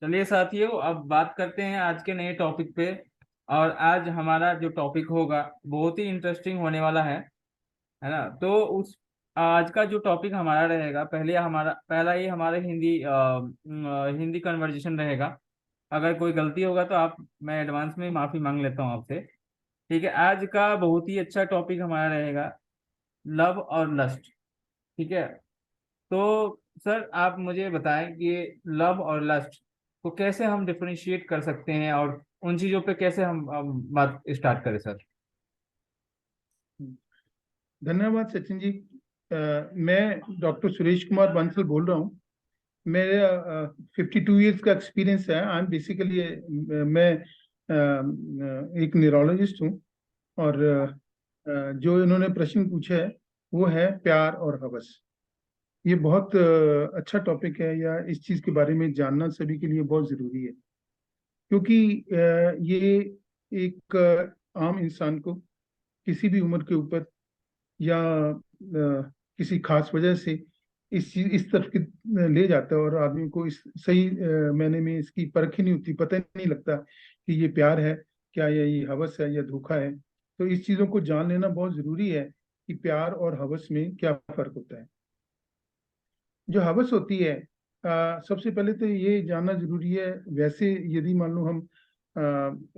चलिए साथियों, अब बात करते हैं आज के नए टॉपिक पे। और आज हमारा जो टॉपिक होगा बहुत ही इंटरेस्टिंग होने वाला है ना। तो उस आज का जो टॉपिक हमारा रहेगा, पहला ही हमारा हिंदी कन्वर्जेशन रहेगा। अगर कोई गलती होगा तो आप मैं एडवांस में माफी मांग लेता हूँ आपसे। ठीक है, आज का बहुत ही अच्छा टॉपिक हमारा रहेगा लव और लस्ट। ठीक है। तो सर आप मुझे बताएं कि लव और लस्ट को कैसे हम डिफरेंशिएट कर सकते हैं, और उन चीजों पे कैसे हम बात स्टार्ट करें सर। धन्यवाद सचिन जी। मैं डॉक्टर सुरेश कुमार बंसल बोल रहा हूँ। मेरा 52 ईयर्स का एक्सपीरियंस है। आई एम बेसिकली मैं एक न्यूरोलॉजिस्ट हूँ। और जो इन्होंने प्रश्न पूछा है वो है प्यार और हवस। ये बहुत अच्छा टॉपिक है, या इस चीज़ के बारे में जानना सभी के लिए बहुत ज़रूरी है। क्योंकि ये एक आम इंसान को किसी भी उम्र के ऊपर या किसी खास वजह से इस तरफ की ले जाता है, और आदमी को इस सही मायने में इसकी परख ही नहीं होती, पता ही नहीं लगता कि ये प्यार है क्या, या ये हवस है या धोखा है। तो इस चीजों को जान लेना बहुत जरूरी है कि प्यार और हवस में क्या फर्क होता है। जो हवस होती है, सबसे पहले तो ये जानना जरूरी है। वैसे यदि मान लो हम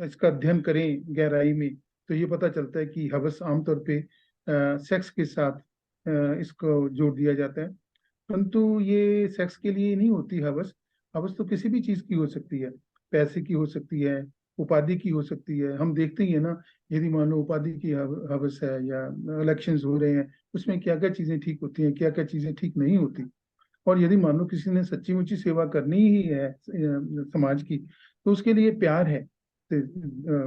इसका अध्ययन करें गहराई में, तो ये पता चलता है कि हवस आमतौर पे सेक्स के साथ इसको जोड़ दिया जाता है। परंतु ये सेक्स के लिए नहीं होती हवस। हवस तो किसी भी चीज की हो सकती है। पैसे की हो सकती है, उपाधि की हो सकती है। हम देखते ही है ना, यदि मान लो उपाधि की हवस है, या इलेक्शंस हो रहे हैं, उसमें क्या क्या चीजें ठीक होती हैं, क्या क्या चीजें ठीक नहीं होती। और यदि मान लो किसी ने सच्ची मुच्ची सेवा करनी ही है समाज की, तो उसके लिए प्यार है। तो,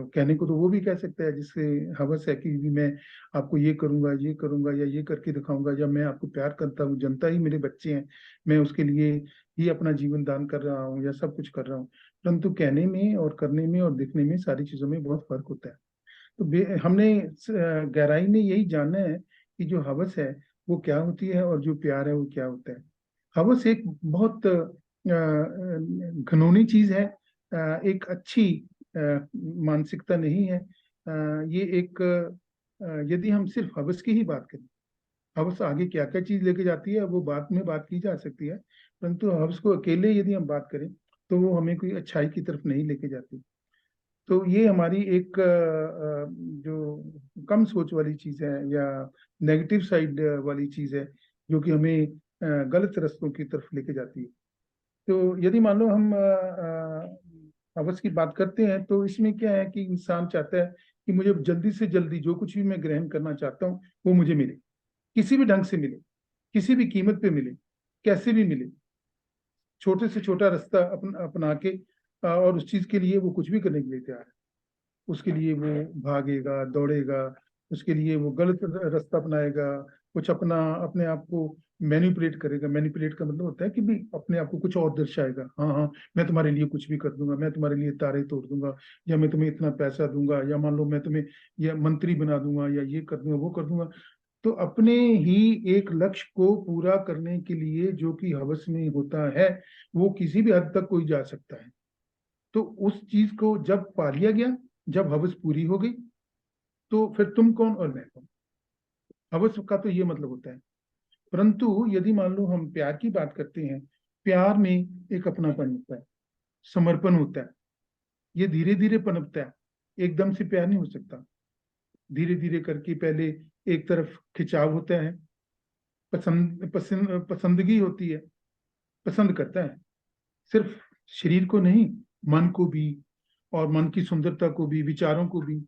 कहने को तो वो भी कह सकता है जिससे हवस है कि मैं आपको ये करूंगा या ये करके दिखाऊंगा, या मैं आपको प्यार करता हूँ, जनता ही मेरे बच्चे हैं, मैं उसके लिए ही अपना जीवन दान कर रहा हूँ या सब कुछ कर रहा हूँ। परंतु कहने में और करने में और दिखने में सारी चीजों में बहुत फर्क होता है। तो हमने गहराई में यही जानना है कि जो हवस है वो क्या होती है, और जो प्यार है वो क्या होता है। हवस एक बहुत घिनौनी चीज है। एक अच्छी मानसिकता नहीं है। ये एक यदि हम सिर्फ हवस की ही बात करें, हवस आगे क्या क्या चीज लेके जाती है वो बाद में बात की जा सकती है। परंतु हवस को अकेले यदि हम बात करें, तो वो हमें कोई अच्छाई की तरफ नहीं लेके जाती। तो ये हमारी एक जो कम सोच वाली चीज है, या नेगेटिव साइड वाली चीज है, जो कि हमें गलत रास्तों की तरफ लेके जाती है। तो यदि मान लो हम हवस की बात करते हैं, तो इसमें क्या है कि इंसान चाहता है कि मुझे जल्दी से जल्दी जो कुछ भी मैं ग्रहण करना चाहता हूँ वो मुझे मिले, किसी भी ढंग से मिले, किसी भी कीमत पे मिले, कैसे भी मिले। छोटे से छोटा रास्ता अपना के और उस चीज के लिए वो कुछ भी करने के लिए तैयार है। उसके लिए वो भागेगा, दौड़ेगा, उसके लिए वो गलत रास्ता अपनाएगा, कुछ अपना अपने आप को मैनिपुलेट करेगा। मैनिपुलेट का मतलब होता है कि भी अपने आप को कुछ और दर्शाएगा। हाँ हाँ, मैं तुम्हारे लिए कुछ भी कर दूंगा, मैं तुम्हारे लिए तारे तोड़ दूंगा, या मैं तुम्हें इतना पैसा दूंगा, या मान लो मैं तुम्हें या मंत्री बना दूंगा, या ये कर दूंगा वो कर दूंगा। तो अपने ही एक लक्ष्य को पूरा करने के लिए जो कि हवस में होता है, वो किसी भी हद तक कोई जा सकता है। तो उस चीज को जब पा लिया गया, जब हवस पूरी हो गई, तो फिर तुम कौन और मैं कौन। हवस का तो ये मतलब होता है। परंतु यदि मान लो हम प्यार की बात करते हैं, प्यार में एक अपनापन होता है, समर्पण होता है। ये धीरे धीरे पनपता है, एकदम से प्यार नहीं हो सकता। धीरे धीरे करके पहले एक तरफ खिंचाव होता है, पसंदगी होती है, पसंद करता है, सिर्फ शरीर को नहीं, मन को भी, और मन की सुंदरता को भी, विचारों को भी।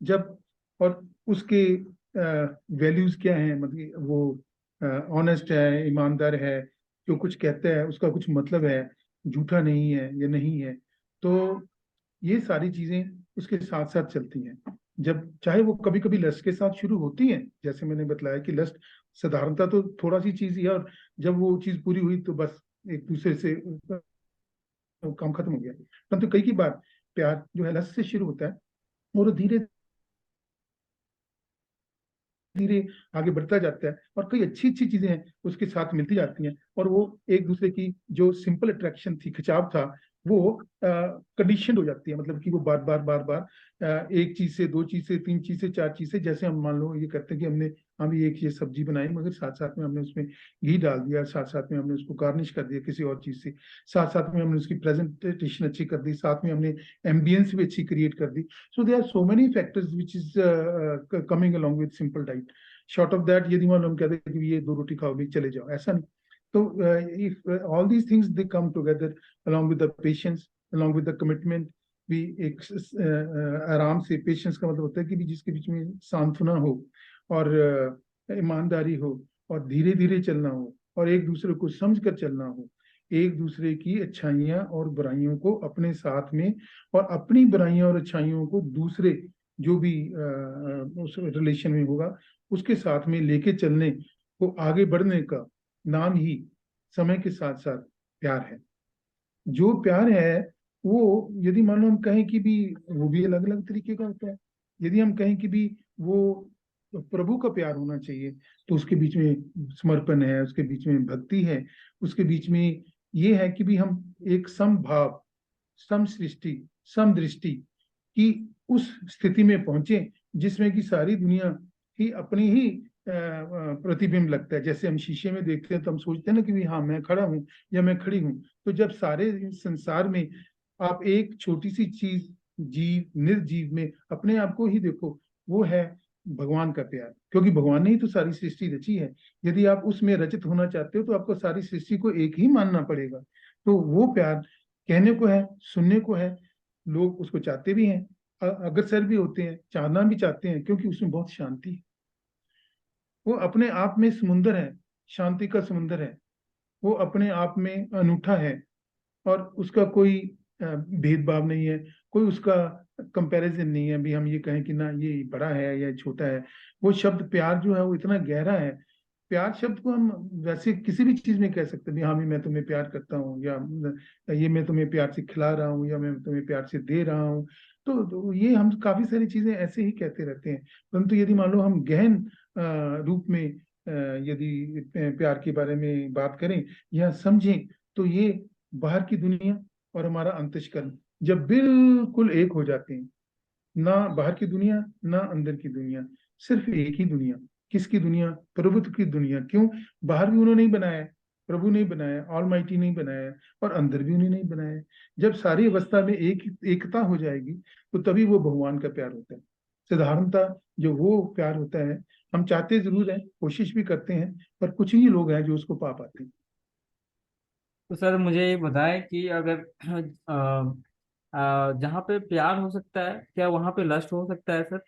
जब और उसके वैल्यूज क्या है, मतलब वो ऑनेस्ट है, ईमानदार है, जो कुछ कहता है उसका कुछ मतलब है, झूठा नहीं है या नहीं है। तो ये सारी चीजें उसके साथ साथ चलती हैं। जब चाहे वो कभी कभी लस्ट के साथ शुरू होती हैं, जैसे मैंने बताया कि लस्ट साधारणता तो थोड़ा सी चीज ही है, और जब वो चीज पूरी हुई तो बस एक दूसरे से काम खत्म हो गया। परंतु कई की बार प्यार जो है लस्ट से शुरू होता है, और धीरे धीरे आगे बढ़ता जाता है, और कई अच्छी अच्छी चीजें हैं उसके साथ मिलती जाती हैं, और वो एक दूसरे की जो सिंपल अट्रैक्शन थी, खिंचाव था, वो कंडीशन हो जाती है, मतलब कि वो बार बार बार बार एक चीज से, दो चीज से, तीन चीज से, चार चीज से, जैसे हम मान लो ये करते हैं कि हम एक ये सब्जी बनाई, मगर साथ साथ में हमने उसमें घी डाल दिया, साथ साथ में हमने उसको गार्निश कर दिया किसी और चीज से, साथ साथ में हमने उसकी प्रेजेंटेशन अच्छी कर दी, साथ में हमने एम्बियंस भी अच्छी क्रिएट कर दी. So they are so many factors which is coming along with simple diet. Short of that, यदि मान लो हम कहते हैं कि ये 2 रोटी खाओगे चले जाओ, ऐसा नहीं. तो if all these things they come together along with the patience, along with the commitment, भी एक आराम से, पेशेंस का मतलब होता है कि भी जिसके बीच में सांत्वना हो और ईमानदारी हो और धीरे धीरे चलना हो और एक दूसरे को समझ कर चलना हो, एक दूसरे की अच्छाइयाँ और बुराइयों को अपने साथ में और अपनी बुराइयां और अच्छाइयों को दूसरे जो भी उस रिलेशन में होगा उसके साथ में लेके चलने को, आगे बढ़ने का नाम ही समय के साथ साथ प्यार है. जो प्यार है वो, यदि मान लो हम कहें कि भी वो भी अलग अलग तरीके का होता है. यदि हम कहें कि भी वो प्रभु का प्यार होना चाहिए, तो उसके बीच में समर्पण है, उसके बीच में भक्ति है, उसके बीच में ये है कि भी हम एक समभाव, सम सृष्टि, सम दृष्टि की उस स्थिति में पहुंचे जिसमें कि सारी दुनिया ही अपनी ही प्रतिबिंब लगता है. जैसे हम शीशे में देखते हैं तो हम सोचते हैं ना कि भी हाँ मैं खड़ा हूँ या मैं खड़ी हूँ. तो जब सारे संसार में आप एक छोटी सी चीज, जीव, निर्जीव में अपने आप को ही देखो, वो है भगवान का प्यार. क्योंकि भगवान ने ही तो सारी सृष्टि रची है. यदि आप उसमें रचित होना चाहते हो तो आपको सारी सृष्टि को एक ही मानना पड़ेगा. तो वो प्यार कहने को है, सुनने को है, लोग उसको चाहते भी हैं, अग्रसर भी होते हैं, चाहना भी चाहते हैं, क्योंकि उसमें बहुत शांति है. वो अपने आप में समुंदर है, शांति का समुंदर है. वो अपने आप में अनूठा है और उसका कोई भेदभाव नहीं है, कोई उसका कंपैरिजन नहीं है भी हम ये कहें कि ना ये बड़ा है या छोटा है. वो शब्द प्यार जो है वो इतना गहरा है. प्यार शब्द को हम वैसे किसी भी चीज में कह सकते हैं भी हाँ भी मैं तुम्हें प्यार करता हूँ, या ये मैं तुम्हें प्यार से खिला रहा हूँ, या मैं तुम्हें प्यार से दे रहा हूँ. तो ये हम काफी सारी चीजें ऐसे ही कहते रहते हैं. परंतु यदि मान लो हम गहन रूप में यदि प्यार के बारे में बात करें या समझें, तो ये बाहर की दुनिया और हमारा अंतःकरण जब बिल्कुल एक हो जाते हैं, ना बाहर की दुनिया ना अंदर की दुनिया, सिर्फ एक ही दुनिया. किसकी दुनिया? प्रभुत्व की दुनिया. क्यों? बाहर भी उन्होंने नहीं बनाया है, प्रभु नहीं बनाया, ऑल माइटी नहीं बनाया है, और अंदर भी उन्हें नहीं बनाया है. जब सारी अवस्था में एकता हो जाएगी तो तभी वो भगवान का प्यार होता है. साधारणता जो वो प्यार होता है, हम चाहते जरूर हैं, कोशिश भी करते हैं, पर कुछ ही लोग हैं जो उसको पा पाते हैं. तो सर मुझे ये बताएं कि अगर जहाँ पे प्यार हो सकता है, क्या वहाँ पे लस्ट हो सकता है सर?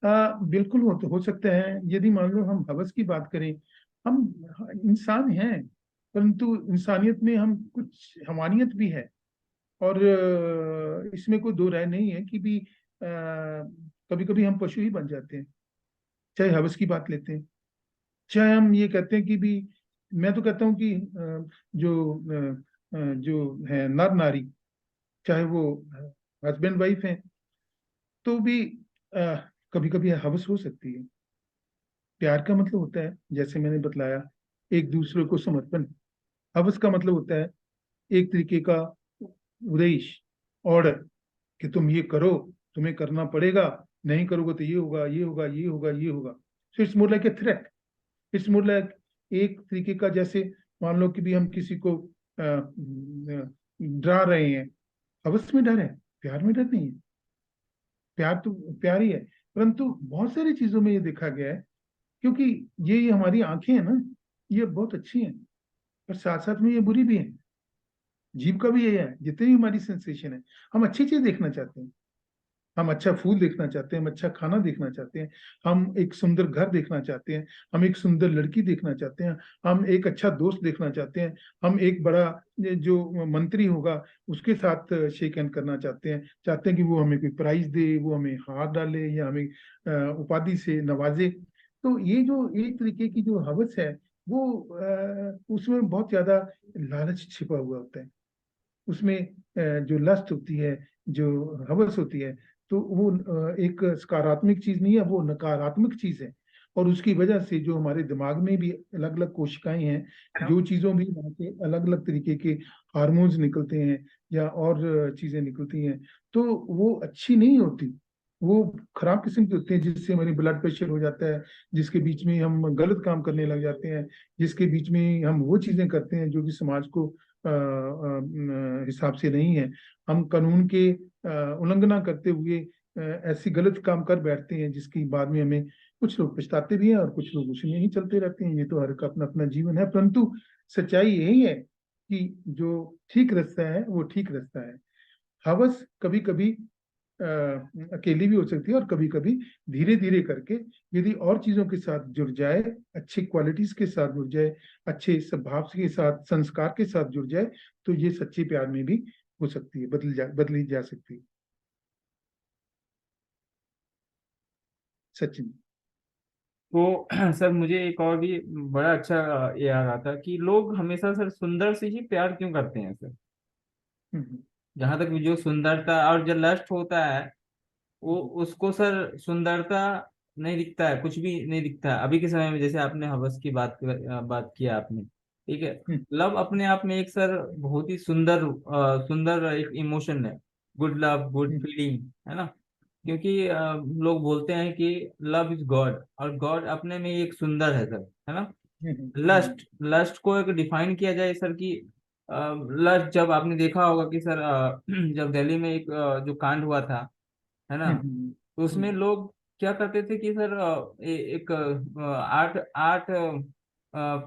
बिल्कुल हो सकते हैं. यदि मान लो हम हवस की बात करें, हम इंसान हैं, परंतु इंसानियत में हम कुछ हमानियत भी है. और इसमें कोई दो राय नहीं है कि भी कभी कभी हम पशु ही बन जाते हैं. चाहे हवस की बात लेते हैं, चाहे हम ये कहते हैं कि भी, मैं तो कहता हूँ कि जो है नर नारी, चाहे वो हस्बैंड वाइफ है, तो भी कभी कभी हवस हो सकती है. प्यार का मतलब होता है, जैसे मैंने बतलाया, एक दूसरे को समर्पण. हवस का मतलब होता है एक तरीके का उद्देश्य, ऑर्डर, कि तुम ये करो, तुम्हें करना पड़ेगा, नहीं करोगे तो ये होगा, ये होगा, ये होगा, ये होगा. So it's more like a threat. It's more like एक तरीके का, जैसे मान लो कि भी हम किसी को डरा रहे हैं. हवस में डर है, प्यार में डर नहीं है. प्यार तो प्यार ही है. परंतु बहुत सारी चीजों में ये देखा गया है, क्योंकि ये हमारी आंखें हैं ना, ये बहुत अच्छी हैं, पर साथ साथ में ये बुरी भी है. जीव का भी ये है, जितनी भी हमारी सेंसेशन है, हम अच्छी चीज देखना चाहते हैं. हम अच्छा फूल देखना चाहते हैं, हम अच्छा खाना देखना चाहते हैं, हम एक सुंदर घर देखना चाहते हैं, हम एक सुंदर लड़की देखना चाहते हैं, हम एक अच्छा दोस्त देखना चाहते हैं, हम एक बड़ा जो मंत्री होगा उसके साथ शेक हैंड करना चाहते हैं कि वो हमें कोई प्राइज दे, वो हमें हार डाले या हमें उपाधि से नवाजे. तो ये जो एक तरीके की जो हवस है, वो उसमें बहुत ज्यादा लालच छिपा हुआ होता है. उसमें जो लस्ट होती है, जो हवस होती है, तो वो एक सकारात्मक चीज नहीं है, वो नकारात्मक चीज है. और उसकी वजह से जो हमारे दिमाग में भी अलग अलग कोशिकाएं हैं, जो चीजों भी वहाँ से अलग अलग तरीके के हार्मोन्स निकलते हैं या और चीजें निकलती हैं, तो वो अच्छी नहीं होती, वो खराब किस्म की होती हैं, जिससे हमारी ब्लड प्रेशर हो जाता है, जिसके बीच में हम गलत काम करने लग जाते हैं, जिसके बीच में हम वो चीजें करते हैं जो कि समाज को हिसाब से नहीं है। हम कानून के उल्लंघना करते हुए ऐसी गलत काम कर बैठते हैं, जिसकी बाद में हमें कुछ लोग पछताते भी हैं और कुछ लोग उसमें ही चलते रहते हैं। ये तो हर का अपना अपना जीवन है, परंतु सच्चाई यही है कि जो ठीक रास्ता है वो ठीक रास्ता है। हवस कभी कभी अकेली भी हो सकती है, और कभी कभी धीरे धीरे करके यदि और चीजों के साथ जुड़ जाए, अच्छी क्वालिटीज के साथ जुड़ जाए, अच्छे स्वभाव के साथ, संस्कार के साथ जुड़ जाए, तो ये सच्चे प्यार में भी हो सकती है, बदली जा सकती है। सचिन। तो सर मुझे एक और भी बड़ा अच्छा ये आ रहा था कि लोग हमेशा सर सुंदर से ही प्यार क्यों करते हैं सर। हम्म। जहां तक जो सुंदरता और जो लस्ट होता है, वो उसको सर सुंदरता नहीं दिखता है, कुछ भी नहीं दिखता है अभी के समय में। जैसे आपने हवस की बात किया आपने, ठीक है। हम्म। लव अपने आप में एक सर बहुत ही सुंदर सुंदर एक इमोशन है। गुड लव, गुड हम्म। फीलिंग, है ना। क्योंकि लोग बोलते हैं कि लव इज गॉड, और गॉड अपने में एक सुंदर है सर, है ना। हम्म। हम्म। लस्ट लस्ट को एक डिफाइन किया जाए सर कि लस्ट, जब आपने देखा होगा कि सर जब दिल्ली में एक जो कांड हुआ था, है ना। हम्म। तो उसमें लोग क्या करते थे कि सर एक आठ आठ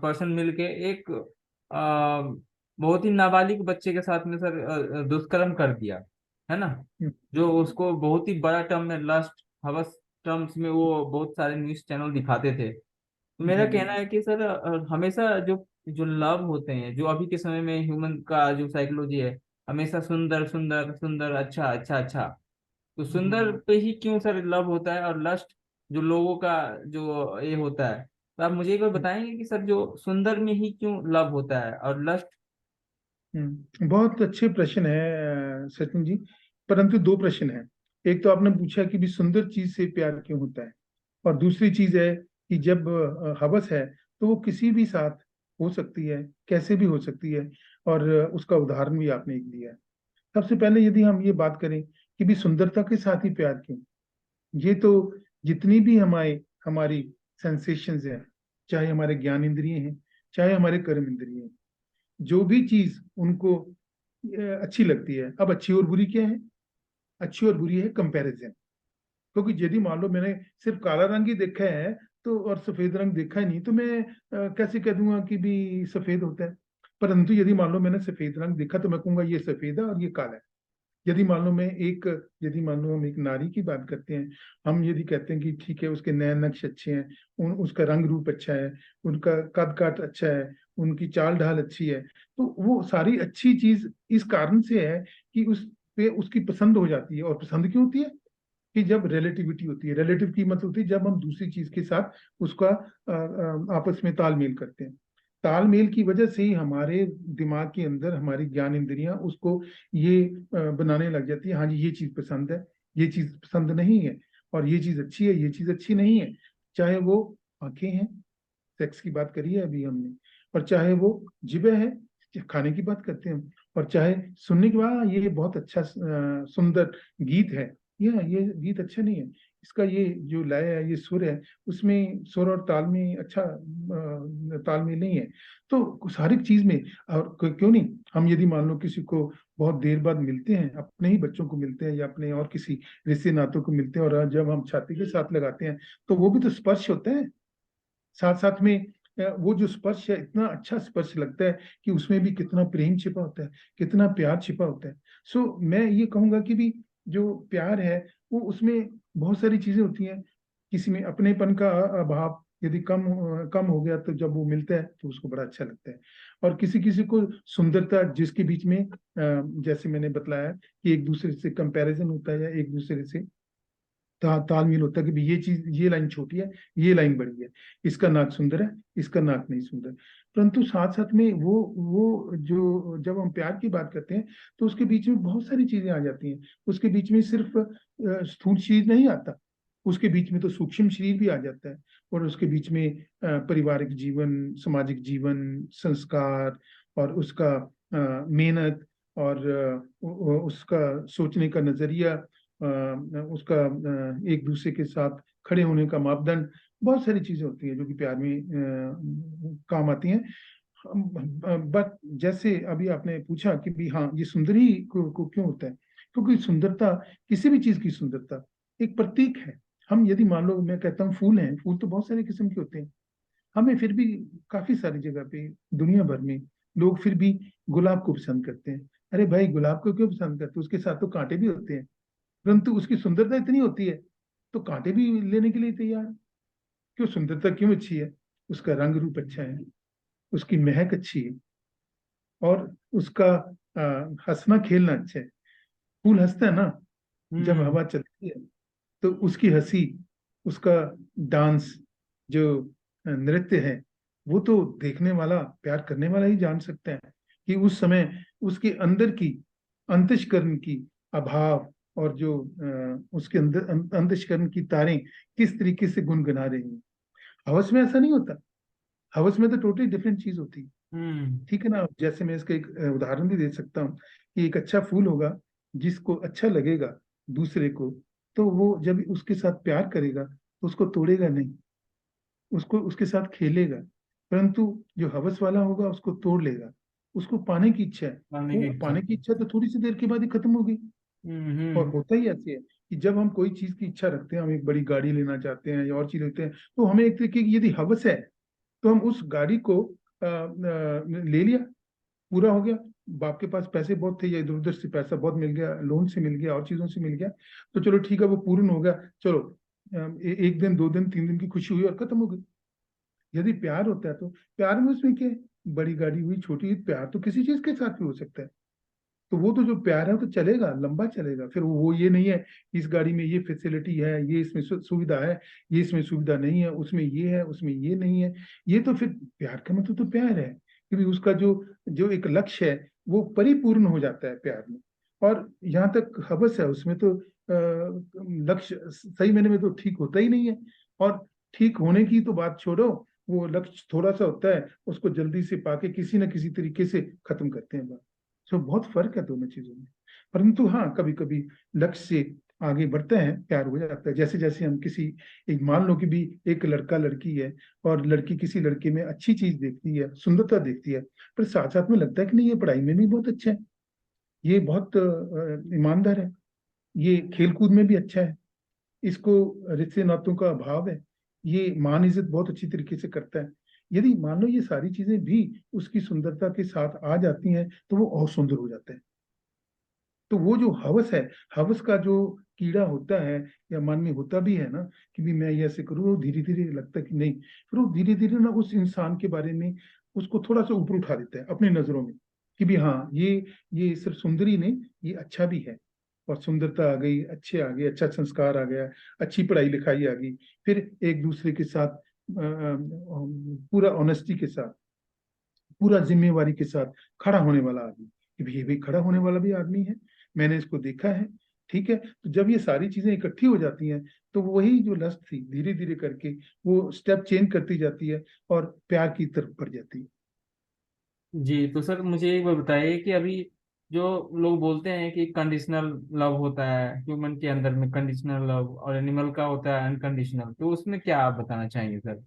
पर्सन मिलके एक बहुत ही नाबालिग बच्चे के साथ में सर दुष्कर्म कर दिया, है ना। हम्म। जो उसको बहुत ही बड़ा टर्म में लस्ट, हवस टर्म्स में वो बहुत सारे न्यूज चैनल दिखाते थे। तो मेरा कहना हम्म। है कि सर हमेशा जो जो लव होते हैं, जो अभी के समय में ह्यूमन का जो साइकोलॉजी है, हमेशा सुंदर सुंदर सुंदर, अच्छा अच्छा अच्छा। तो सुंदर हम्म। पे ही क्यों सर लव होता है, और लस्ट जो लोगों का जो ये होता है। तो आप मुझे एक बार बताएंगे कि सर जो सुंदर में ही क्यों लव होता है और लस्ट। बहुत अच्छे प्रश्न है सचिन जी, परंतु दो प्रश्न हैं। एक तो आपने पूछा कि भी सुंदर चीज से प्यार क्यों होता है, और दूसरी चीज है कि जब हवस है तो वो किसी भी साथ हो सकती है, कैसे भी हो सकती है, और उसका उदाहरण भी आपने एक दिया है। सबसे पहले यदि हम ये बात करें कि भी सुंदरता के साथ ही प्यार क्यों, ये तो जितनी भी हमारे हमारी सेंसेशंस हैं, चाहे हमारे ज्ञान इंद्रिय हैं, चाहे हमारे कर्म इंद्रिय हैं, जो भी चीज उनको अच्छी लगती है। अब अच्छी और बुरी क्या है? अच्छी और बुरी है कंपैरिजन। क्योंकि यदि मान लो मैंने सिर्फ काला रंग ही देखा है तो, और सफेद रंग देखा ही नहीं, तो मैं कैसे कह दूंगा कि भी सफेद होता है। परंतु यदि मान लो मैंने सफेद रंग देखा तो मैं कहूंगा ये सफेद है और ये काला है। यदि मान लो मैं एक यदि मान लो हम एक नारी की बात करते हैं, हम यदि कहते हैं कि ठीक है उसके नैन नक्श अच्छे हैं, उसका रंग रूप अच्छा है, उनका कद काठ अच्छा है, उनकी चाल ढाल अच्छी है, तो वो सारी अच्छी चीज इस कारण से है कि उस पे उसकी पसंद हो जाती है। और पसंद क्यों होती है? कि जब रिलेटिविटी होती है। रिलेटिव की मतलब होती है जब हम दूसरी चीज के साथ उसका आपस में तालमेल करते हैं। तालमेल की वजह से ही हमारे दिमाग के अंदर हमारी ज्ञान इंद्रियां उसको ये बनाने लग जाती है, हाँ जी ये चीज पसंद है, ये चीज पसंद नहीं है, और ये चीज अच्छी है, ये चीज अच्छी नहीं है। चाहे वो आंखें हैं, सेक्स की बात करी है अभी हमने, और चाहे वो जिभे है, खाने की बात करते हैं हम, और चाहे सुनने के बाद ये बहुत अच्छा सुंदर गीत है, या ये गीत अच्छा नहीं है, इसका ये जो लय है, ये सुर है, उसमें सुर और ताल में अच्छा तालमेल नहीं है। तो सारी चीज में, और क्यों नहीं, हम यदि मान लो किसी को बहुत देर बाद मिलते हैं, अपने ही बच्चों को मिलते हैं या अपने और किसी रिश्ते नातों को मिलते हैं, और जब हम छाती के साथ लगाते हैं तो वो भी तो स्पर्श होता है साथ साथ में। वो जो स्पर्श है इतना अच्छा स्पर्श लगता है कि उसमें भी कितना प्रेम छिपा होता है, कितना प्यार छिपा होता है। सो मैं ये कहूंगा कि भी जो प्यार है वो उसमें बहुत सारी चीजें होती हैं। किसी में अपनेपन का अभाव यदि कम हो गया, तो जब वो मिलता है तो उसको बड़ा अच्छा लगता है। और किसी किसी को सुंदरता जिसके बीच में जैसे मैंने बतलाया कि एक दूसरे से कंपैरिजन होता है, या एक दूसरे से तालमेल होता है कि भी ये चीज, ये लाइन छोटी है, ये लाइन बड़ी है, इसका नाक सुंदर है, इसका नाक नहीं सुंदर। परंतु साथ साथ में वो जो जब हम प्यार की बात करते हैं तो उसके बीच में बहुत सारी चीजें आ जाती हैं। उसके बीच में सिर्फ स्थूल चीज नहीं आता, उसके बीच में तो सूक्ष्म शरीर भी आ जाता है, और उसके बीच में पारिवारिक जीवन, सामाजिक जीवन, संस्कार, और उसका मेहनत, और उसका सोचने का नजरिया, उसका एक दूसरे के साथ खड़े होने का मापदंड, बहुत सारी चीजें होती हैं जो कि प्यार में काम आती हैं। बट जैसे अभी आपने पूछा कि भी हाँ, ये सुंदरी को क्यों होता है, क्योंकि सुंदरता, किसी भी चीज की सुंदरता एक प्रतीक है। हम यदि मान लो, मैं कहता हूँ फूल हैं, फूल तो बहुत सारे किस्म के होते हैं, हमें फिर भी काफी सारी जगह पे दुनिया भर में लोग फिर भी गुलाब को पसंद करते हैं। अरे भाई, गुलाब को क्यों पसंद करते हैं? उसके साथ तो कांटे भी होते हैं, परंतु उसकी सुंदरता इतनी होती है तो कांटे भी लेने के लिए तैयार हैं। क्यों? सुंदरता क्यों अच्छी है? उसका रंग रूप अच्छा है, उसकी महक अच्छी है, और उसका हंसना खेलना अच्छा है। फूल हंसता है ना जब हम्म। हवा चलती है, तो उसकी हंसी, उसका डांस, जो नृत्य है, वो तो देखने वाला, प्यार करने वाला ही जान सकता है कि उस समय उसके अंदर की अंतःकरण की अभाव, और जो उसके अंदर अंतःकरण की तारें किस तरीके से गुनगुना रही हैं। हवस में ऐसा नहीं होता। हवस में तो टोटली डिफरेंट चीज होती है। हम्म। ठीक है ना? जैसे मैं इसका एक उदाहरण भी दे सकता हूँ कि एक अच्छा फूल होगा, जिसको अच्छा लगेगा दूसरे को, तो वो जब उसके साथ प्यार करेगा तो उसको तोड़ेगा नहीं, उसको उसके साथ खेलेगा। परंतु जो हवस वाला होगा उसको तोड़ लेगा। उसको पाने की इच्छा है, मानने की वो इच्छा। पाने की इच्छा तो थोड़ी सी देर के बाद ही खत्म होगी। और हम्म। होता ही ऐसे है कि जब हम कोई चीज की इच्छा रखते हैं, हम एक बड़ी गाड़ी लेना चाहते हैं या और चीज लेते हैं, तो हमें एक तरीके की यदि हवस है, तो हम उस गाड़ी को ले लिया, पूरा हो गया। बाप के पास पैसे बहुत थे, या इधर उधर से पैसा बहुत मिल गया, लोन से मिल गया और चीजों से मिल गया, तो चलो ठीक है, वो पूर्ण हो गया। चलो, एक दिन, 2 दिन, 3 दिन की खुशी हुई और खत्म हो गई। यदि प्यार होता है तो प्यार में उसमें क्या है? बड़ी गाड़ी हुई, छोटी हुई, प्यार तो किसी चीज के साथ भी हो सकता है। तो वो तो जो प्यार है वो तो चलेगा, लंबा चलेगा। फिर वो ये नहीं है कि इस गाड़ी में ये फैसिलिटी है, ये इसमें सुविधा है, ये इसमें सुविधा नहीं है, उसमें ये है, उसमें ये नहीं है। ये तो फिर प्यार का मतलब तो प्यार है, क्योंकि उसका जो जो एक लक्ष्य है वो परिपूर्ण हो जाता है प्यार में। और यहाँ तक हवस है, उसमें तो लक्ष्य सही मैंने में तो ठीक होता ही नहीं है। और ठीक होने की तो बात छोड़ो, वो लक्ष्य थोड़ा सा होता है, उसको जल्दी से पाके किसी न किसी तरीके से खत्म करते हैं बात। सो बहुत फर्क है दोनों चीजों में। परंतु हाँ, कभी कभी लक्ष्य से आगे बढ़ते हैं, प्यार हो जाता है। जैसे जैसे हम किसी, एक मान लो कि भी एक लड़का लड़की है, और लड़की किसी लड़के में अच्छी चीज देखती है, सुंदरता देखती है, पर साथ साथ में लगता है कि नहीं, ये पढ़ाई में भी बहुत अच्छा है, ये बहुत ईमानदार है, ये खेलकूद में भी अच्छा है, इसको रिश्ते नातों का अभाव है, ये मान इज्जत बहुत अच्छी तरीके से करता है। यदि मान लो ये सारी चीजें भी उसकी सुंदरता के साथ आ जाती हैं, तो वो और सुंदर हो जाता है। तो वो जो हवस है, हवस का जो कीड़ा होता है, या मन में होता भी है ना कि भी मैं ये ऐसे करूँ, वो धीरे धीरे लगता है कि नहीं, फिर वो धीरे धीरे ना उस इंसान के बारे में उसको थोड़ा सा ऊपर उठा देता है अपनी नजरों में, कि भी हाँ, ये सिर्फ सुंदरी नहीं, ये अच्छा भी है। और सुंदरता आ गई, अच्छे आ गए, अच्छा संस्कार आ गया, अच्छी पढ़ाई लिखाई आ गई। फिर एक दूसरे के साथ पूरा ऑनेस्टी के साथ, पूरा जिम्मेवारी के साथ खड़ा होने वाला आदमी, कि भी ये भी खड़ा होने वाला भी आदमी है, मैंने इसको देखा है। ठीक है, तो जब ये सारी चीजें इकट्ठी हो जाती हैं, तो वही जो लस्ट थी धीरे धीरे करके वो स्टेप चेंज करती जाती है, और प्यार की तरफ बढ़ जाती है। जी, तो सर मुझे एक बात बताइए कि अभी जो लोग बोलते हैं कि कंडीशनल लव होता है ह्यूमन के अंदर में, कंडीशनल लव, और एनिमल का होता है अनकंडीशनल, तो उसमें क्या आप बताना चाहेंगे सर?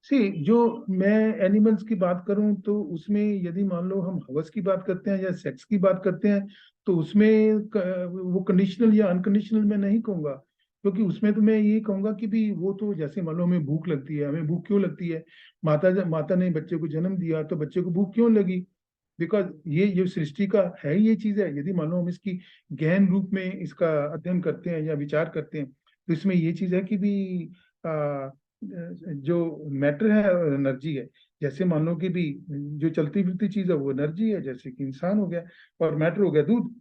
सी, जो मैं एनिमल्स की बात करूं, तो उसमें यदि मान लो हम हवस की बात करते हैं या सेक्स की बात करते हैं, तो उसमें वो कंडीशनल या अनकंडीशनल मैं नहीं कहूंगा। क्योंकि उसमें तो मैं ये कहूंगा कि भी वो तो जैसे मान लो हमें भूख लगती है, हमें भूख क्यों लगती है? माता माता ने बच्चे को जन्म दिया, तो बच्चे को भूख क्यों लगी? बिकॉज ये सृष्टि का है, ये चीज है। यदि मान लो हम इसकी गहन रूप में इसका अध्ययन करते हैं या विचार करते हैं, तो इसमें ये चीज है कि भी जो मैटर है एनर्जी है। जैसे मान लो कि भी जो चलती फिरती चीज है वो एनर्जी है, जैसे कि इंसान हो गया, और मैटर हो गया दूध।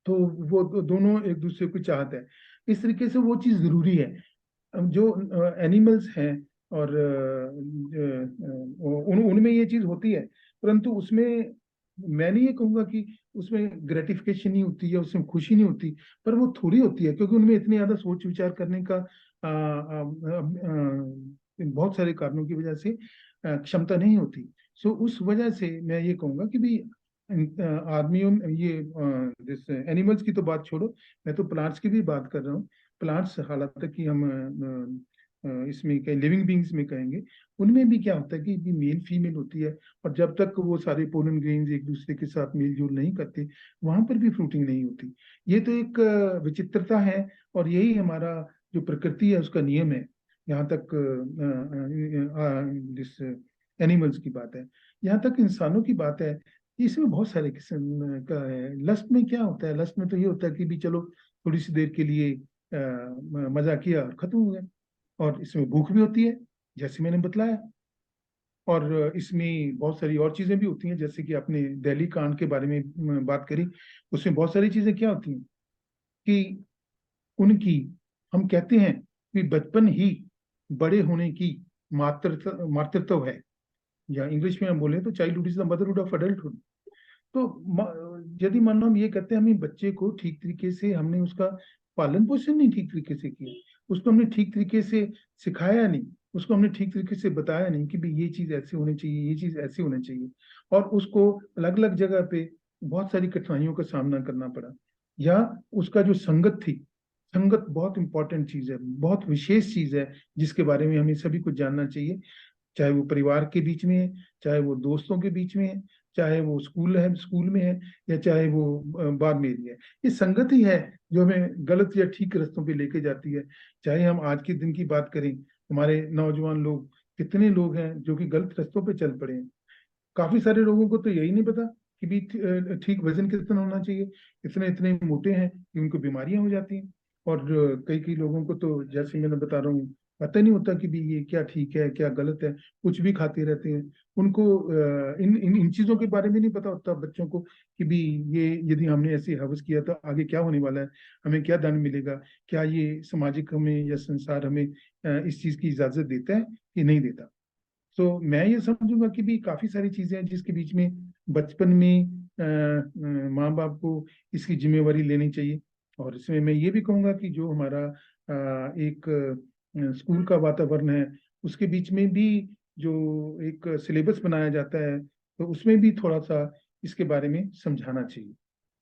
तो वो दोनों एक दूसरे को चाहते हैं, इस तरीके से वो चीज जरूरी है। अब जो एनिमल्स हैं, और उनमें ये चीज होती है, परंतु उसमें मैं नहीं ये कहूंगा कि उसमें ग्रेटिफिकेशन नहीं होती या उसमें खुशी नहीं होती, पर वो थोड़ी होती है, क्योंकि उनमें इतनी ज्यादा सोच विचार करने का बहुत सारे कारणों की वजह से क्षमता नहीं होती। सो उस वजह से मैं ये कहूंगा कि भी आदमियों ये जिस एनिमल्स की तो बात छोड़ो, मैं तो प्लांट्स की भी बात कर रहा हूँ। प्लांट्स हालांकि कि हम इसमें कहीं लिविंग बींग्स में कहेंगे, उनमें भी क्या होता है कि भी मेल फीमेल होती है, और जब तक वो सारे पोलन ग्रेन्स एक दूसरे के साथ मेल जोल नहीं करते, वहां पर भी फ्रूटिंग नहीं होती। ये तो एक विचित्रता है, और यही हमारा जो प्रकृति है उसका नियम है। यहाँ तक जिस एनिमल्स की बात है, यहाँ तक इंसानों की बात है, इसमें बहुत सारे किस्म का है। लस्ट में क्या होता है, लस्ट में तो ये होता है कि भी चलो थोड़ी सी देर के लिए मजा किया और खत्म हो गया। और इसमें भूख भी होती है, जैसे मैंने बतलाया। और इसमें बहुत सारी और चीजें भी होती हैं, जैसे कि आपने दिल्ली कांड के बारे में बात करी। उसमें बहुत सारी चीजें क्या होती हैं कि उनकी, हम कहते हैं कि बचपन ही बड़े होने की मातृत्व है, या इंग्लिश में हम बोले तो childhood is the motherhood of adulthood. तो यदि मान लो हम ये कहते हैं, हमें बच्चे को ठीक तरीके से हमने उसका पालन पोषण नहीं ठीक तरीके से किया, उसको हमने ठीक तरीके से सिखाया नहीं, उसको हमने ठीक तरीके से बताया नहीं कि भाई ये चीज ऐसे होनी चाहिए, ये चीज ऐसे होनी चाहिए, और उसको अलग अलग जगह पे बहुत सारी कठिनाइयों का सामना करना पड़ा। या उसका जो संगत थी, संगत बहुत इंपॉर्टेंट चीज है, बहुत विशेष चीज है, जिसके बारे में हमें सभी को जानना चाहिए। चाहे वो परिवार के बीच में है, चाहे वो दोस्तों के बीच में है, चाहे वो स्कूल में है, या चाहे वो बाद में भी है। ये संगत ही है जो हमें गलत या ठीक रास्तों पे लेके जाती है। चाहे हम आज के दिन की बात करें, हमारे नौजवान लोग, कितने लोग हैं जो कि गलत रास्तों पे चल पड़े हैं। काफी सारे लोगों को तो यही नहीं पता कि भी ठीक वजन कितना होना चाहिए, इतने इतने मोटे हैं कि उनको बीमारियां हो जाती हैं। और कई कई लोगों को तो जैसे मैंने बता रहा हूँ, पता नहीं होता कि भी ये क्या ठीक है क्या गलत है, कुछ भी खाते रहते हैं। उनको इन इन इन चीजों के बारे में नहीं पता होता बच्चों को कि भी ये यदि हमने ऐसे हवस किया तो आगे क्या होने वाला है, हमें क्या दंड मिलेगा, क्या ये सामाजिक हमें या संसार हमें इस चीज की इजाजत देता है कि नहीं देता। तो मैं ये समझूंगा कि भी काफी सारी चीजें हैं जिसके बीच में बचपन में माँ बाप को इसकी जिम्मेवारी लेनी चाहिए। और इसमें मैं ये भी कहूंगा कि जो हमारा एक स्कूल का वातावरण है, उसके बीच में भी जो एक सिलेबस बनाया जाता है, तो उसमें भी थोड़ा सा इसके बारे में समझाना चाहिए।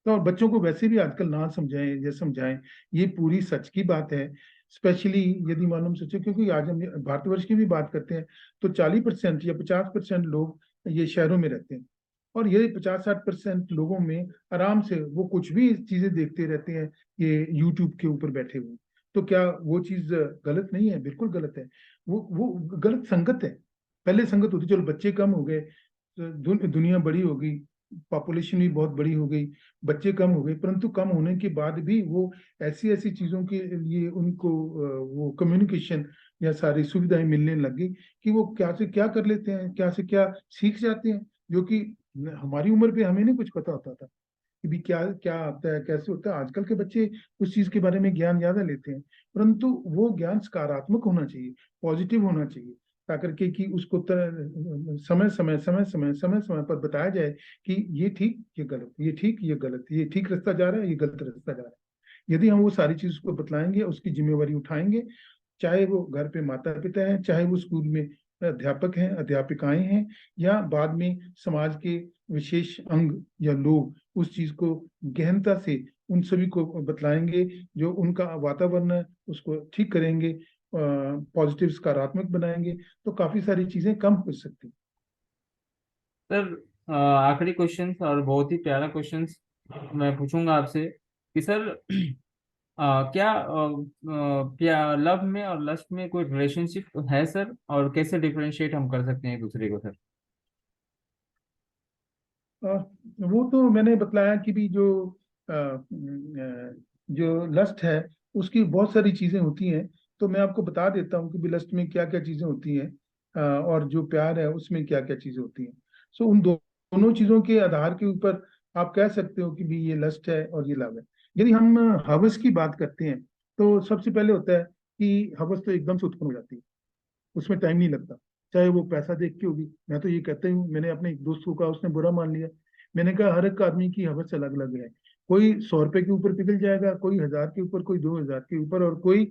तो और बच्चों को वैसे भी आजकल ना समझाएं या समझाएं, ये पूरी सच की बात है। स्पेशली यदि मालूम सोचे, क्योंकि आज हम भारतवर्ष की भी बात करते हैं, तो 40% या 50% लोग ये शहरों में रहते हैं। और ये 50-60% लोगों में आराम से वो कुछ भी चीजें देखते रहते हैं, ये यूट्यूब के ऊपर बैठे हुए। तो क्या वो चीज गलत नहीं है? बिल्कुल गलत है। वो गलत संगत है। पहले संगत होती, चलो बच्चे कम हो गए, दुनिया बड़ी हो गई, पॉपुलेशन भी बहुत बड़ी हो गई, बच्चे कम हो गए, परंतु कम होने के बाद भी वो ऐसी ऐसी चीजों के लिए उनको वो कम्युनिकेशन या सारी सुविधाएं मिलने लग गई कि वो क्या से क्या कर लेते हैं, क्या से क्या सीख जाते हैं, जो कि हमारी उम्र पे हमें नहीं कुछ पता होता था कि भी क्या क्या आता है, कैसे होता है। आजकल के बच्चे उस चीज के बारे में ज्ञान ज्यादा लेते हैं, परंतु वो ज्ञान सकारात्मक होना चाहिए, पॉजिटिव होना चाहिए, ताकर के कि उसको समय समय पर बताया जाए कि ये ठीक ये गलत, ये ठीक ये गलत, ये ठीक रास्ता जा रहा है, ये गलत रास्ता जा रहा है। यदि हम वो सारी चीज को बतलाएंगे, उसकी जिम्मेवारी उठाएंगे, चाहे वो घर पे माता पिता है, चाहे वो स्कूल में अध्यापक हैं अध्यापिकाएं हैं, या बाद में समाज के विशेष अंग या लोग उस चीज को गहनता से उन सभी को बतलाएंगे, जो उनका वातावरण है उसको ठीक करेंगे, पॉजिटिव सकारात्मक बनाएंगे, तो काफी सारी चीजें कम हो सकती। सर, आखिरी क्वेश्चन और बहुत ही प्यारा क्वेश्चन मैं पूछूंगा आपसे कि सर, क्या लव में और लस्ट में कोई रिलेशनशिप है सर, और कैसे डिफरेंशिएट हम कर सकते हैं एक दूसरे को सर? अ, वो तो मैंने बतलाया कि भी जो लस्ट है उसकी बहुत सारी चीजें होती हैं। तो मैं आपको बता देता हूँ कि भी लस्ट में क्या क्या चीजें होती हैं, और जो प्यार है उसमें क्या क्या चीजें होती हैं। सो उन दोनों चीजों के आधार के ऊपर आप कह सकते हो कि भी ये लस्ट है और ये लव है। यदि हम हवस की बात करते हैं, तो सबसे पहले होता है कि हवस तो एकदम से उत्पन्न हो जाती है, उसमें टाइम नहीं लगता। चाहे वो पैसा देख के होगी, मैं तो ये कहता हूँ, मैंने अपने एक दोस्त को कहा, उसने बुरा मान लिया। मैंने कहा हर एक आदमी की हवस अलग अलग है। कोई 100 रुपए के ऊपर पिघल जाएगा, कोई 1000 के ऊपर, कोई 2000 के ऊपर, और कोई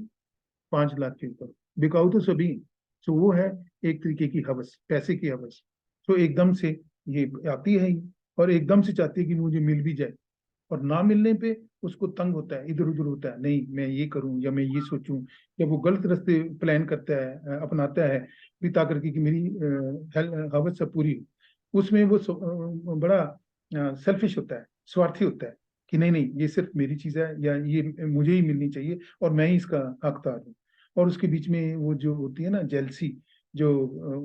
5 लाख के ऊपर। बिकाऊ तो सभी। तो वो है एक तरीके की हवस, पैसे की हवस। तो एकदम से ये आती है ही, और एकदम से चाहती है कि मुझे मिल भी जाए, और ना मिलने पे उसको तंग होता है, इधर उधर होता है, नहीं मैं ये करूं या मैं ये सोचूं, या वो गलत रास्ते प्लान करता है, अपनाता है, पिता करके कि मेरी हवस सब पूरी हो। उसमें वो बड़ा सेल्फिश होता है, स्वार्थी होता है, कि नहीं नहीं ये सिर्फ मेरी चीज है, या ये मुझे ही मिलनी चाहिए, और मैं ही इसका हकदार हूँ। और उसके बीच में वो जो होती है ना जेलसी, जो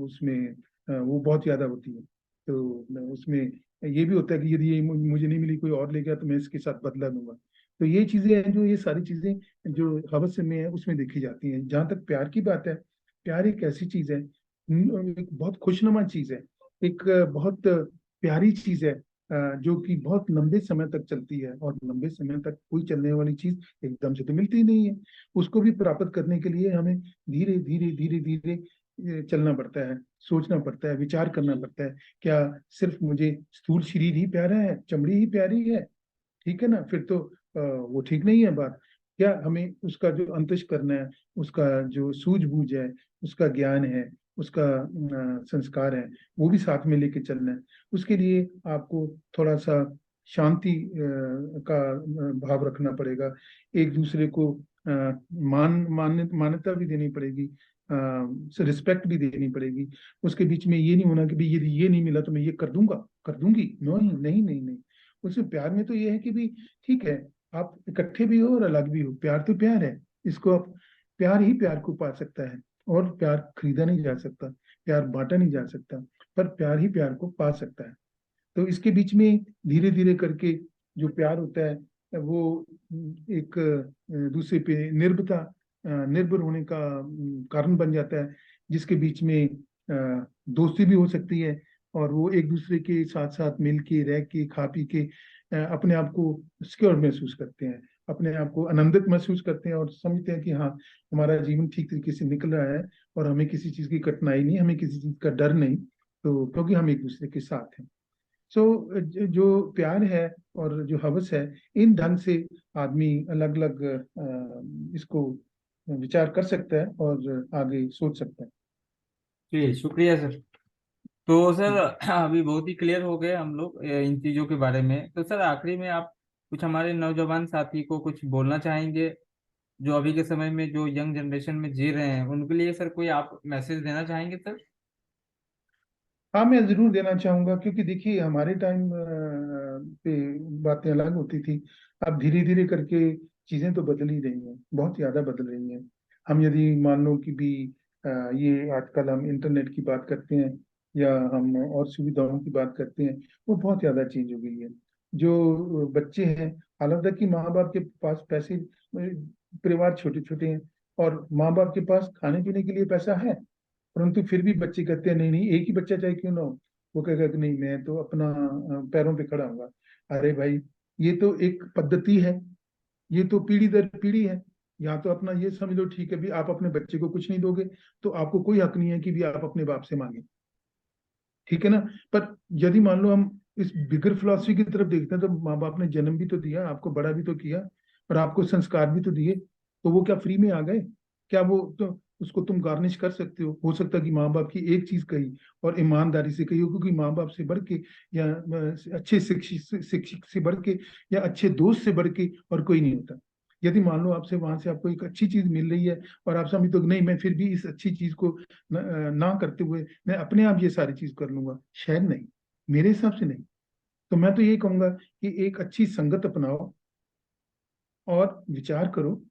उसमें वो बहुत ज्यादा होती है। तो उसमें ये भी होता है कि यदि ये मुझे नहीं मिली, कोई और ले गया, तो मैं इसके साथ बदला लूंगा। तो ये चीजें हैं, जो ये सारी चीजें जो हवस में है उसमें देखी जाती हैं। जहां तक प्यार की बात है, प्यार एक ऐसी चीज है, एक बहुत खुशनुमा चीज है, एक बहुत प्यारी चीज है, जो कि बहुत लंबे समय तक चलती है। और लंबे समय तक कोई चलने वाली चीज एकदम से तो मिलती ही नहीं है। उसको भी प्राप्त करने के लिए हमें धीरे धीरे धीरे धीरे चलना पड़ता है, सोचना पड़ता है, विचार करना पड़ता है। क्या सिर्फ मुझे स्थूल शरीर ही प्यारा है, चमड़ी ही प्यारी है? ठीक है ना, फिर तो वो ठीक नहीं है बात। क्या हमें उसका जो अंतश करना है, उसका जो सूझबूझ है, उसका ज्ञान है, उसका संस्कार है, वो भी साथ में लेके चलना है। उसके लिए आपको थोड़ा सा शांति का भाव रखना पड़ेगा। एक दूसरे को मान्यता भी देनी पड़ेगी, रिस्पेक्ट भी देनी पड़ेगी। उसके बीच में ये नहीं होना कि भाई यदि ये नहीं मिला तो मैं ये कर दूंगा, कर दूंगी, नहीं नहीं नहीं नहीं। उसमें प्यार में तो ये है कि भी ठीक है, आप इकट्ठे भी हो और अलग भी हो, प्यार तो प्यार है। इसको आप, प्यार ही प्यार को पा सकता है, और प्यार खरीदा नहीं जा सकता, प्यार बांटा नहीं जा सकता, पर प्यार ही प्यार को पा सकता है। तो इसके बीच में धीरे धीरे करके जो प्यार होता है वो एक दूसरे पे निर्भर होने का कारण बन जाता है, जिसके बीच में दोस्ती भी हो सकती है। और वो एक दूसरे के साथ साथ मिल के रह के खा पी के अपने आप को सिक्योर महसूस करते हैं, अपने आप को आनंदित महसूस करते हैं, और समझते हैं कि हाँ, हमारा जीवन ठीक तरीके से निकल रहा है, और हमें किसी चीज की कठिनाई नहीं, हमें किसी चीज का डर नहीं। तो क्योंकि हम एक दूसरे के साथ हैं। सो जो प्यार है और जो हवस है, इन ढंग से आदमी अलग अलग इसको विचार कर सकता है और आगे सोच सकता है। जी शुक्रिया सर। तो सर हम्म। अभी बहुत ही क्लियर हो गए हम लोग इन चीज़ों के बारे में। तो सर आखिरी में आप कुछ हमारे नौजवान साथी को कुछ बोलना चाहेंगे, जो अभी के समय में जो यंग जनरेशन में जी रहे हैं, उनके लिए सर कोई आप मैसेज देना चाहेंगे सर? हाँ, मैं जरूर देना चाहूंगा, क्योंकि देखिए हमारे टाइम पे बातें अलग होती थी। अब धीरे धीरे करके चीजें तो बदल ही रही हैं, बहुत ज्यादा बदल रही हैं। हम यदि मान लो कि भी ये आजकल हम इंटरनेट की बात करते हैं, या हम और सुविधाओं की बात करते हैं, वो बहुत ज्यादा चेंज हो गई है। जो बच्चे हैं, हालांकि माँ बाप के पास पैसे, परिवार छोटे छोटे हैं, और माँ बाप के पास खाने पीने के लिए पैसा है, परंतु फिर भी बच्चे कहते हैं नहीं नहीं, एक ही बच्चा चाहे क्यों ना हो, वो कहेगा कि नहीं मैं तो अपना पैरों पे खड़ा होगा। अरे भाई, ये तो एक पद्धति है, ये तो पीढ़ी दर पीढ़ी है। या तो अपना ये समझ लो, ठीक है भी आप अपने बच्चे को कुछ नहीं दोगे, तो आपको कोई हक नहीं है कि भी आप अपने बाप से मांगे। ठीक है ना। पर यदि मान लो हम इस बिगर फिलोसफी की तरफ देखते हैं, तो माँ बाप ने जन्म भी तो दिया, आपको बड़ा भी तो किया, और आपको संस्कार भी तो दिए। तो वो क्या फ्री में आ गए? क्या वो तो उसको तुम गार्निश कर सकते हो सकता है कि माँ बाप की एक चीज कही और ईमानदारी से कही हो, क्योंकि माँ बाप से बढ़ के, या अच्छे शिक्षक शिक्षक से बढ़ के, या अच्छे दोस्त से बढ़ के और कोई नहीं होता। यदि मान लो आपसे वहां से आपको एक अच्छी चीज मिल रही है, और आप समझते हो कि नहीं मैं फिर भी इस अच्छी चीज को ना करते हुए मैं अपने आप ये सारी चीज कर लूंगा, शायद नहीं, मेरे हिसाब से नहीं। तो मैं तो ये कहूंगा कि एक अच्छी संगत अपनाओ और विचार करो।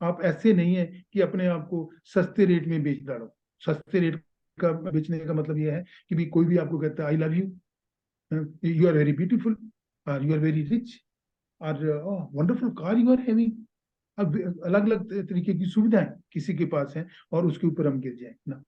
आप ऐसे नहीं है कि अपने आप को सस्ते रेट में बेच डालो। सस्ते रेट का बेचने का मतलब यह है कि भी कोई भी आपको कहता है I love you, you are very beautiful, और यू आर वेरी रिच, और wonderful car you are having. अब अलग अलग तरीके की सुविधाएं किसी के पास है, और उसके ऊपर हम गिर जाए ना,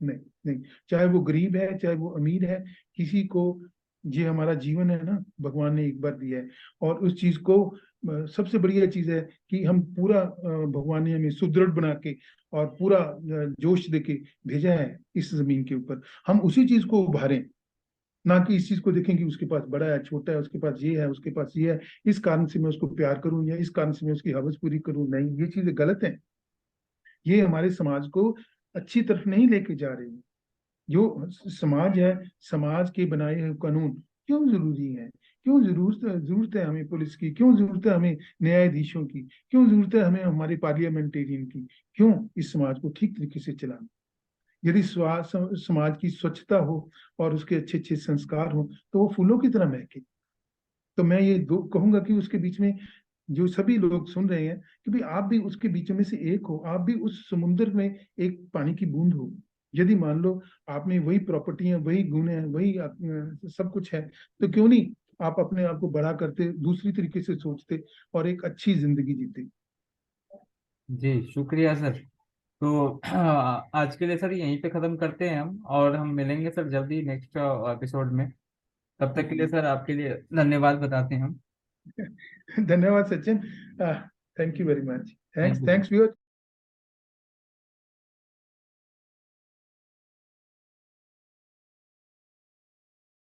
नहीं नहीं। चाहे वो गरीब है, चाहे वो अमीर है, किसी को, ये हमारा जीवन है ना, भगवान ने एक बार दिया है। और उस चीज को सबसे बढ़िया चीज है कि हम पूरा भगवान ने हमें सुदृढ़ बना के और पूरा जोश दे के भेजा है इस जमीन के ऊपर। हम उसी चीज को उभारें, ना कि इस चीज को देखें कि उसके पास बड़ा है, छोटा है, उसके पास ये है, उसके पास ये है, इस कारण से मैं उसको प्यार करूं या इस कारण से मैं उसकी हवस पूरी करूं। नहीं, ये चीजें गलत हैं। ये हमारे समाज को अच्छी तरफ नहीं लेके जा रही। जो समाज है, समाज के बनाए हुए कानून क्यों जरूरी है? क्यों जरूरत है हमें पुलिस की? क्यों जरूरत है हमें न्यायाधीशों की? क्यों जरूरत है हमें हमारे पार्लियामेंटेरियन की? क्यों? इस समाज को ठीक तरीके से चलाना। यदि समाज की स्वच्छता हो और उसके अच्छे अच्छे संस्कार हो, तो वो फूलों की तरह महके। तो मैं ये दो कहूंगा कि उसके बीच में जो सभी लोग सुन रहे हैं, कि भाई आप भी उसके बीच में से एक हो, आप भी उस समुद्र में एक पानी की बूंद हो। यदि मान लो आप में वही प्रॉपर्टियां, वही गुण है, वही सब कुछ है, तो क्यों नहीं आप अपने आप को बड़ा करते, दूसरी तरीके से सोचते और एक अच्छी जिंदगी जीते। जी शुक्रिया सर। तो आज के लिए सर यहीं पे खत्म करते हैं हम, और हम मिलेंगे सर जल्दी नेक्स्ट एपिसोड में। तब तक के लिए जी। सर आपके लिए धन्यवाद बताते हैं हम। धन्यवाद Sachin. Thank you very much. Thank thanks you. Thanks viewer.